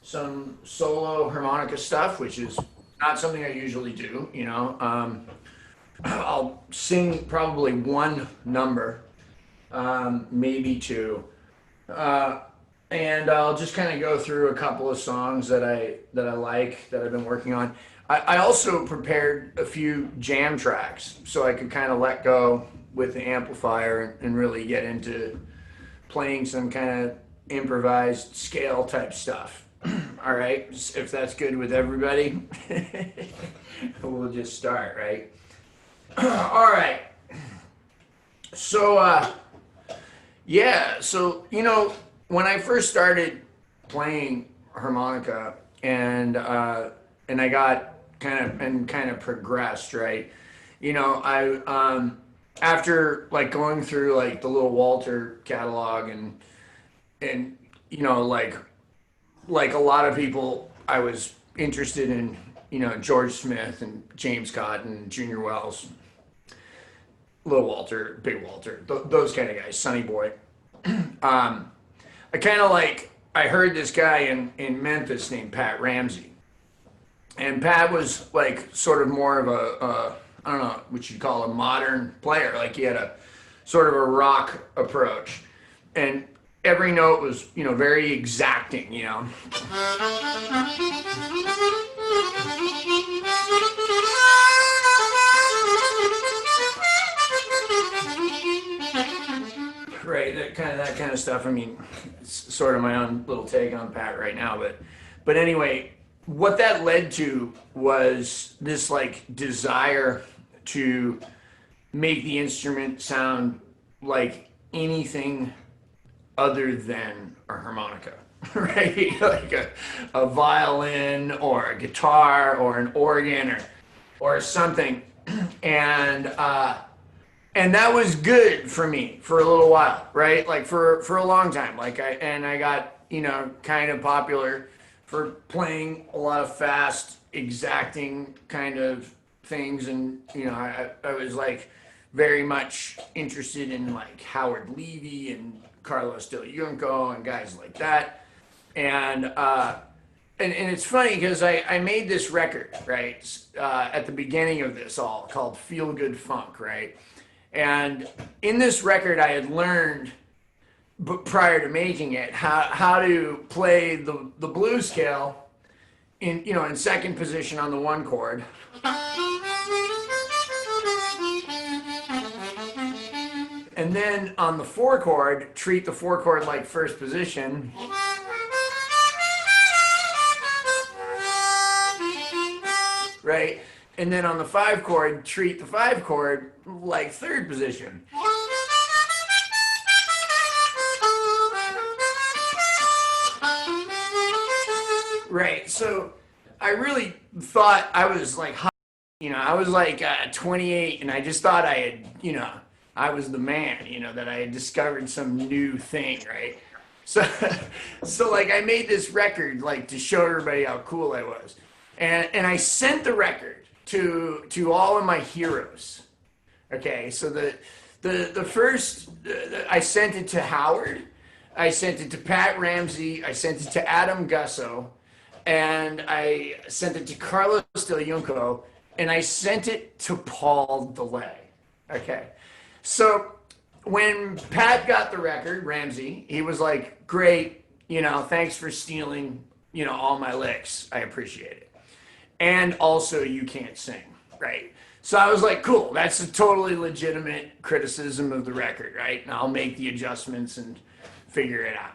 Some solo harmonica stuff, which is not something I usually do. I'll sing probably one number, maybe two, uh, and I'll just kind of go through a couple of songs that I like that I've been working on. I also prepared a few jam tracks so I could kind of let go with the amplifier and really get into playing some kind of improvised scale type stuff. All right, if that's good with everybody, we'll just start, right? All right. So, yeah, so, when I first started playing harmonica and I got kind of progressed, right? I after like going through like the little Walter catalog and like a lot of people, I was interested in, George Smith and James Cotton, Junior Wells, Little Walter, Big Walter, those kind of guys, Sonny Boy. I kind of like, I heard this guy in Memphis named Pat Ramsey. And Pat was like sort of more of I don't know what you'd call a modern player. Like he had a sort of a rock approach. And every note was, very exacting. Right, that kind of stuff. I mean, it's sort of my own little take on Pat right now, but anyway, what that led to was this like desire to make the instrument sound like anything other than a harmonica, right? Like a violin or a guitar or an organ or something, and that was good for me for a little while, right? Like for a long time. Like I got kind of popular for playing a lot of fast, exacting kind of things, and I was like very much interested in like Howard Levy and Carlos Del Junco and guys like that, and it's funny because I made this record right at the beginning of this all called Feel Good Funk, right? And in this record, I had learned, but prior to making it, how to play the blues scale in second position on the one chord, and then on the four chord, treat the four chord like first position, right? And then on the five chord, treat the five chord like third position. Right. So I really thought I was like, I was like 28 and I just thought I had, I was the man, that I had discovered some new thing, right? So, so like I made this record like to show everybody how cool I was. And I sent the record to all of my heroes. Okay, so the first I sent it to Howard, I sent it to Pat Ramsey, I sent it to Adam Gusso, and I sent it to Carlos Del Junco, and I sent it to Paul DeLay. Okay, so when Pat got the record, Ramsey, he was like, "Great, thanks for stealing, all my licks. I appreciate it." And also, you can't sing, right? So I was like, cool, that's a totally legitimate criticism of the record, right? And I'll make the adjustments and figure it out.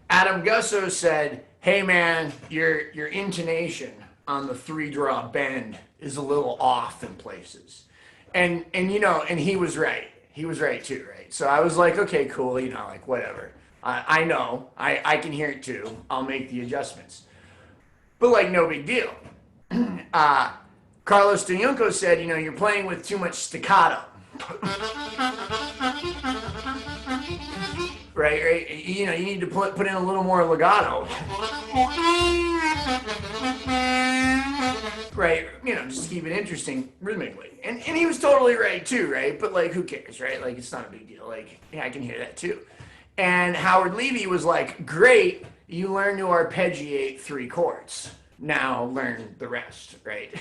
Adam Gusso said, hey man, your intonation on the three draw bend is a little off in places. And he was right. He was right too, right? So I was like, okay, cool, like whatever. I know. I can hear it too. I'll make the adjustments. But like, no big deal. Uh, Carlos Dayunco said, you're playing with too much staccato. Right? You need to put in a little more legato. Right? Just keep it interesting rhythmically. And he was totally right too, right? But like, who cares, right? Like, it's not a big deal. Like, yeah, I can hear that too. And Howard Levy was like, great, you learned to arpeggiate 3 chords. Now learn the rest, right?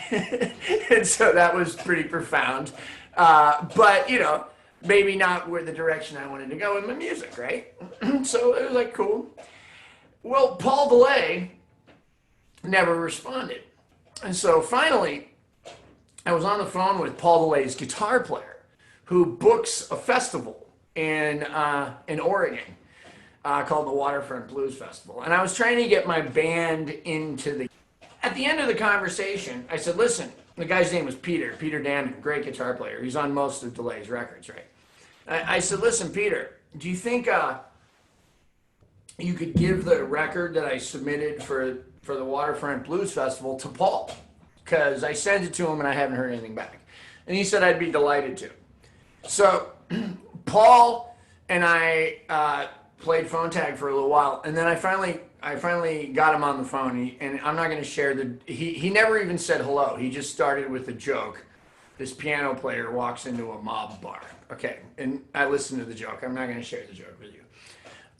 And so that was pretty profound. But, maybe not where the direction I wanted to go in my music, right? So it was like, cool. Well, Paul DeLay never responded. And so finally, I was on the phone with Paul DeLay's guitar player, who books a festival in Oregon called the Waterfront Blues Festival. And I was trying to get my band into the... At the end of the conversation, I said, listen, the guy's name was Peter Damon, great guitar player. He's on most of DeLay's records, right? I said, listen, Peter, do you think you could give the record that I submitted for the Waterfront Blues Festival to Paul? Because I sent it to him and I haven't heard anything back. And he said I'd be delighted to. So Paul and I played phone tag for a little while, and then I finally got him on the phone, and I'm not going to share he never even said hello. He just started with a joke. This piano player walks into a mob bar. Okay, and I listened to the joke. I'm not going to share the joke with you.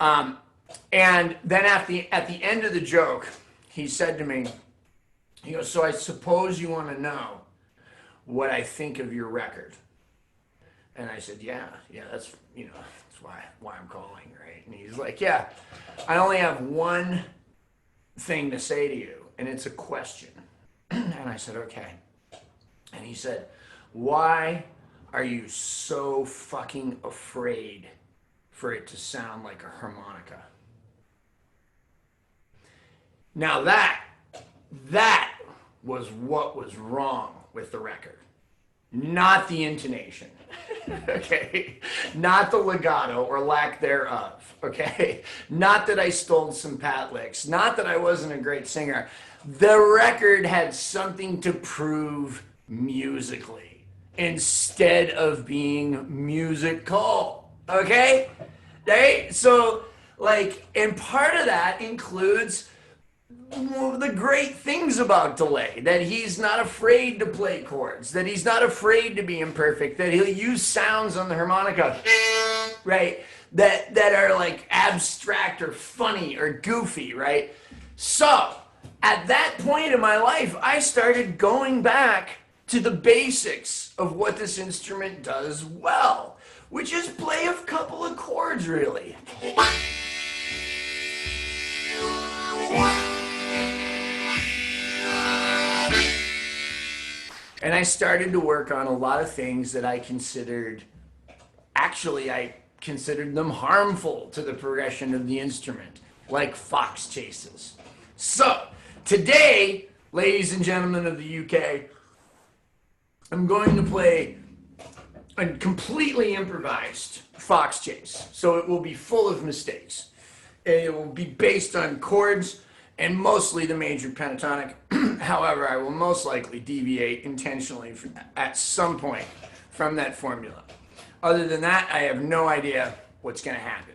And then at the end of the joke, he said to me, he goes, so I suppose you want to know what I think of your record. And I said, yeah, that's why I'm calling, right? And he's like, yeah, I only have one thing to say to you, and it's a question. And I said, okay. And he said, why are you so fucking afraid for it to sound like a harmonica? Now that was what was wrong with the record. Not the intonation, okay? Not the legato or lack thereof, okay? Not that I stole some pat licks. Not that I wasn't a great singer. The record had something to prove musically instead of being musical, okay? Right? So, and part of that includes the great things about DeLay, that he's not afraid to play chords, that he's not afraid to be imperfect, that he'll use sounds on the harmonica, right, that are like abstract or funny or goofy, right? So at that point in my life, I started going back to the basics of what this instrument does well, which is play a couple of chords, really. And I started to work on a lot of things that I considered them harmful to the progression of the instrument, like fox chases. So, today, ladies and gentlemen of the UK, I'm going to play a completely improvised fox chase. So it will be full of mistakes. It will be based on chords and mostly the major pentatonic. However, I will most likely deviate intentionally at some point from that formula. Other than that, I have no idea what's going to happen.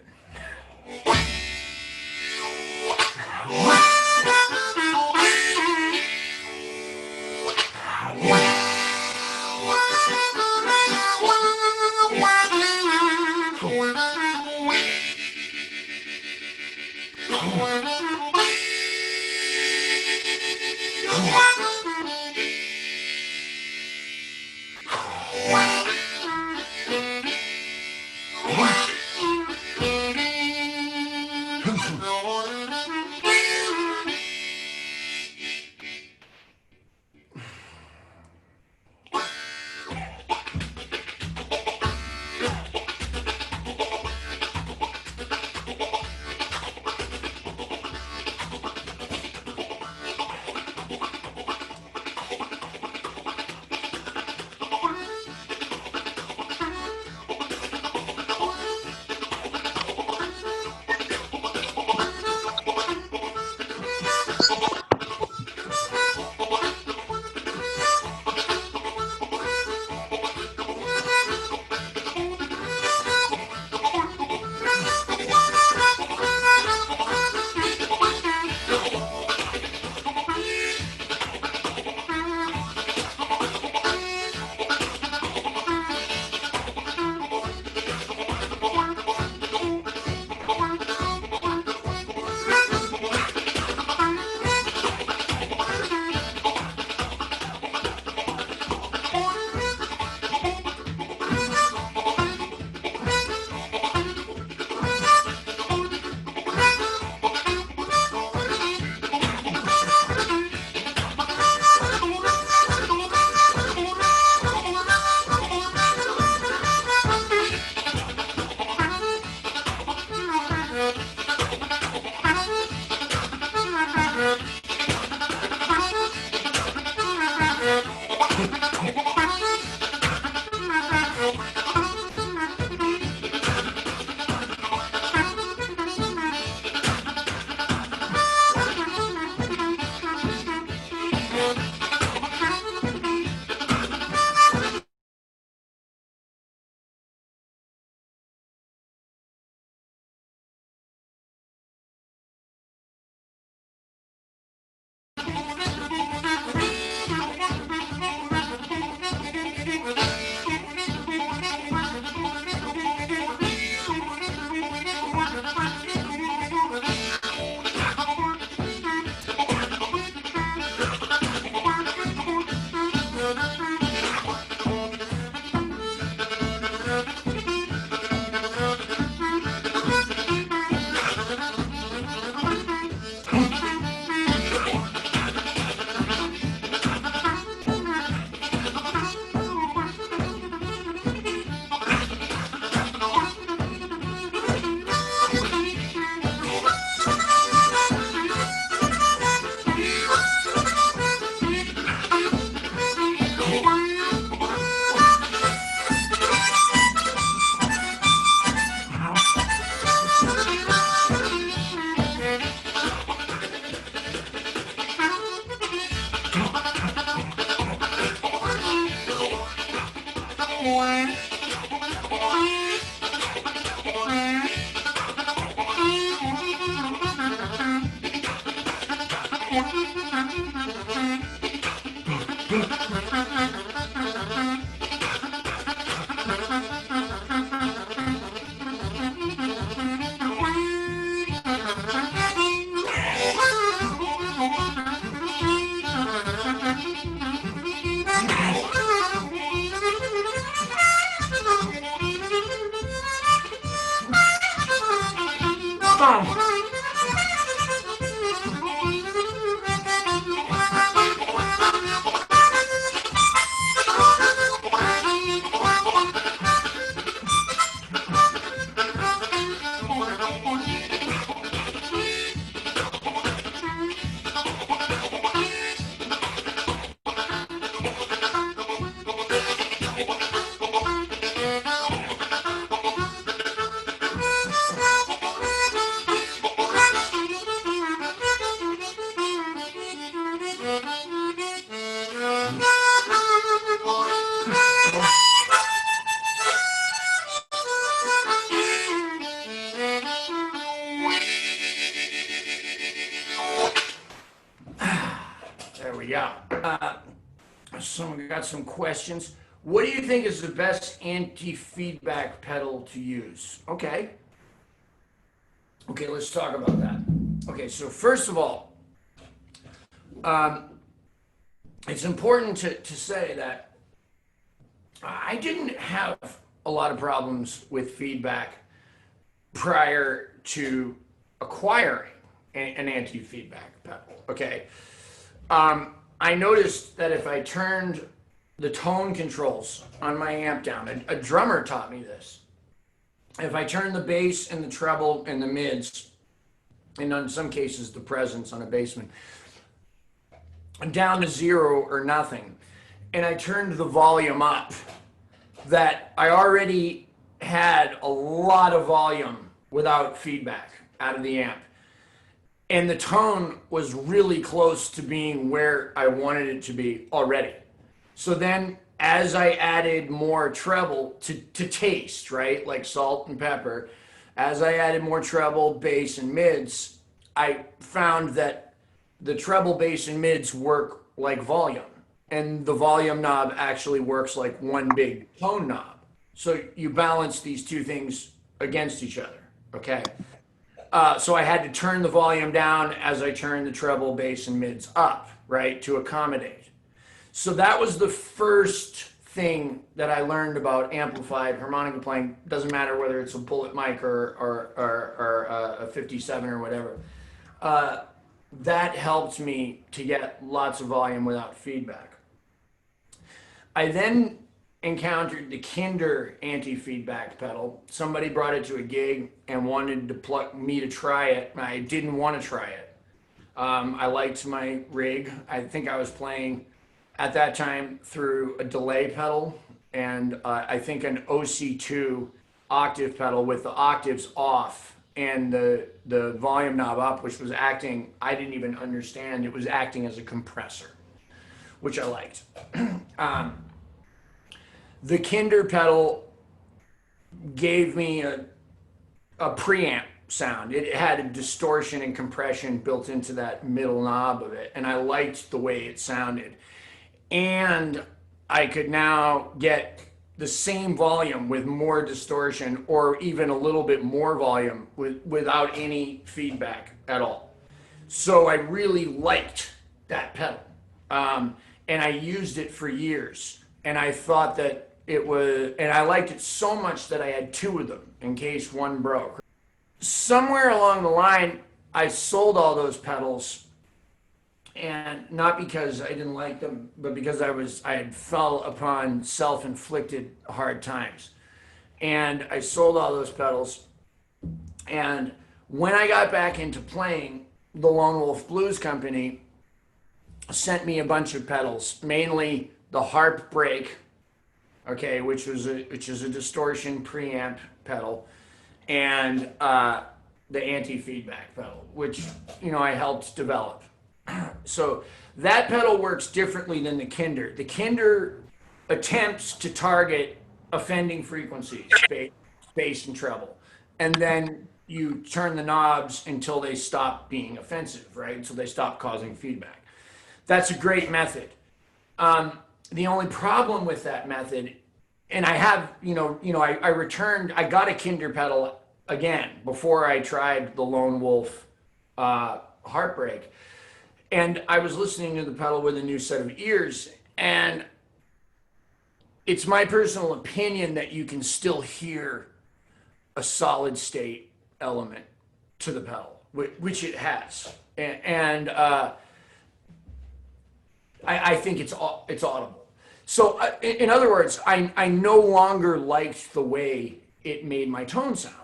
There we go. Someone got some questions. What do you think is the best anti-feedback pedal to use? Okay. Okay, let's talk about that. Okay, so first of all, it's important to say that I didn't have a lot of problems with feedback prior to acquiring an anti-feedback pedal. Okay. I noticed that if I turned the tone controls on my amp down, a drummer taught me this. If I turned the bass and the treble and the mids, and in some cases the presence on a bassman, down to 0 or nothing, and I turned the volume up, that I already had a lot of volume without feedback out of the amp. And the tone was really close to being where I wanted it to be already. So then as I added more treble to taste, right, like salt and pepper, as I added more treble, bass, and mids, I found that the treble, bass, and mids work like volume. And the volume knob actually works like one big tone knob. So you balance these two things against each other, okay? So I had to turn the volume down as I turned the treble, bass, and mids up, right, to accommodate. So that was the first thing that I learned about amplified harmonica playing. Doesn't matter whether it's a bullet mic or a 57 or whatever. That helped me to get lots of volume without feedback. I then encountered the Kinder anti-feedback pedal. Somebody brought it to a gig and wanted to pluck me to try it. I didn't want to try it. I liked my rig. I think I was playing at that time through a delay pedal and I think an OC2 octave pedal with the octaves off and the volume knob up, which was acting, I didn't even understand, it was acting as a compressor, which I liked. The Kinder pedal gave me a preamp sound. It had a distortion and compression built into that middle knob of it, and I liked the way it sounded. And I could now get the same volume with more distortion or even a little bit more volume without any feedback at all. So I really liked that pedal. And I used it for years. And I thought that it was, and I liked it so much that I had 2 of them in case one broke. Somewhere along the line, I sold all those pedals, and not because I didn't like them, but because I had fell upon self-inflicted hard times. And I sold all those pedals. And when I got back into playing, the Lone Wolf Blues Company sent me a bunch of pedals, mainly the Harp Break, okay, which is a distortion preamp pedal, and the anti-feedback pedal, which I helped develop. So that pedal works differently than the Kinder. The Kinder attempts to target offending frequencies, bass and treble, and then you turn the knobs until they stop being offensive, right? Until they stop causing feedback. That's a great method. The only problem with that method, and I have, I returned, I got a Kinder pedal again before I tried the Lone Wolf Heartbreak. And I was listening to the pedal with a new set of ears, and it's my personal opinion that you can still hear a solid state element to the pedal, which it has. And I think it's audible. So, in other words, I no longer liked the way it made my tone sound.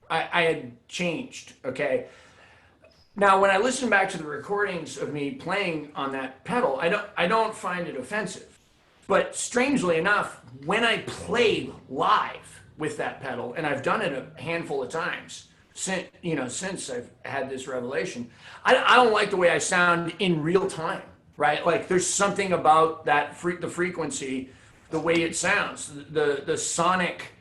I had changed, okay? Now, when I listen back to the recordings of me playing on that pedal, I don't find it offensive. But strangely enough, when I play live with that pedal, and I've done it a handful of times since I've had this revelation, I don't like the way I sound in real time, right? Like there's something about that the frequency, the way it sounds, the sonic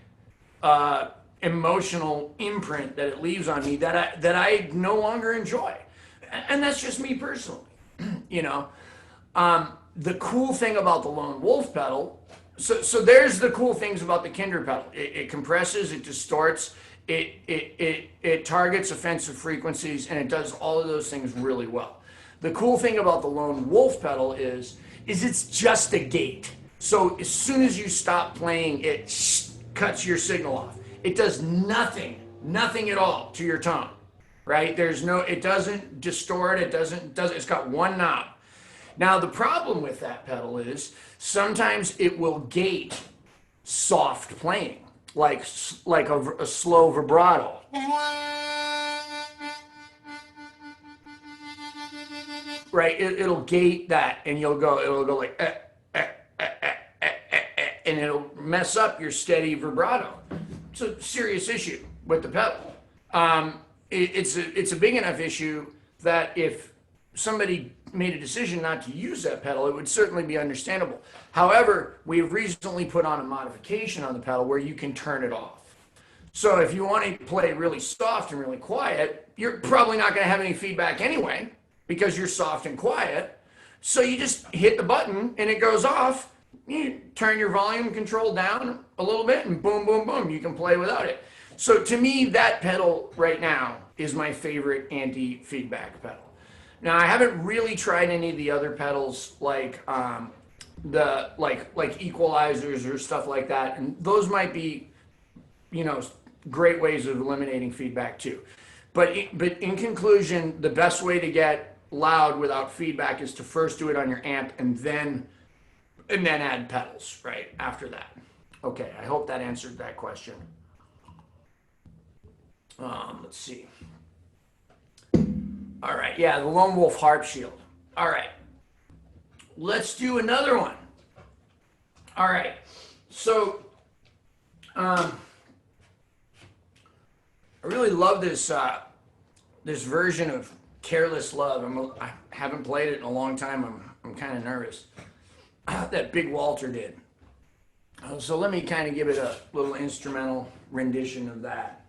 emotional imprint that it leaves on me that I no longer enjoy, and that's just me personally, you know. The cool thing about the Lone Wolf pedal, so there's the cool things about the Kinder pedal. It compresses, it distorts, it targets offensive frequencies, and it does all of those things really well. The cool thing about the Lone Wolf pedal is it's just a gate. So as soon as you stop playing, it cuts your signal off. It does nothing at all to your tone, right? It doesn't distort, it's got one knob. Now the problem with that pedal is sometimes it will gate soft playing, like a slow vibrato. Right, it'll gate that, and it'll go like, and it'll mess up your steady vibrato. It's a serious issue with the pedal. It's a big enough issue that if somebody made a decision not to use that pedal, it would certainly be understandable. However, we have recently put on a modification on the pedal where you can turn it off. So if you want to play really soft and really quiet, you're probably not going to have any feedback anyway because you're soft and quiet. So you just hit the button and it goes off. You turn your volume control down a little bit and boom, boom, boom, you can play without it. So to me, that pedal right now is my favorite anti-feedback pedal. Now, I haven't really tried any of the other pedals like equalizers or stuff like that, and those might be, great ways of eliminating feedback too. But in conclusion, the best way to get loud without feedback is to first do it on your amp and then add pedals right after that. Okay, I hope that answered that question. Let's see. All right, yeah, the Lone Wolf Harp Shield. All right, let's do another one. All right, so I really love this this version of Careless Love. I haven't played it in a long time. I'm kind of nervous. That Big Walter did. So let me kind of give it a little instrumental rendition of that.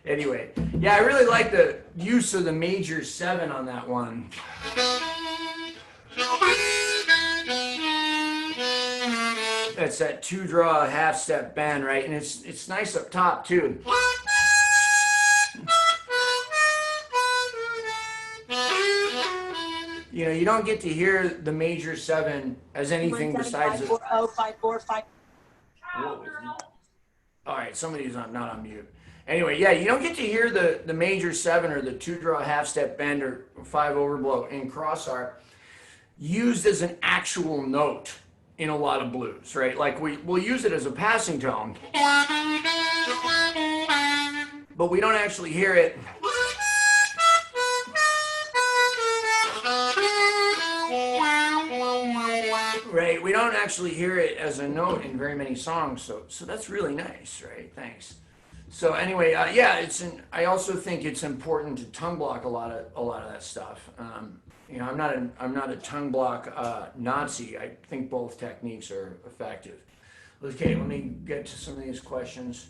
Anyway, yeah, I really like the use of the major 7 on that one. That's that 2-draw half-step bend, right? And it's nice up top too. You know, you don't get to hear the major 7 as anything besides the. All right, somebody's not on mute. Anyway, yeah, you don't get to hear the major 7 or the 2-draw half-step bend or 5 overblow in crossharp used as an actual note in a lot of blues, right? Like we'll use it as a passing tone, but we don't actually hear it. Right, we don't actually hear it as a note in very many songs, so that's really nice, right? Thanks. So anyway, yeah, I also think it's important to tongue block a lot of that stuff. You know, I'm not a tongue block Nazi. I think both techniques are effective. Okay, let me get to some of these questions.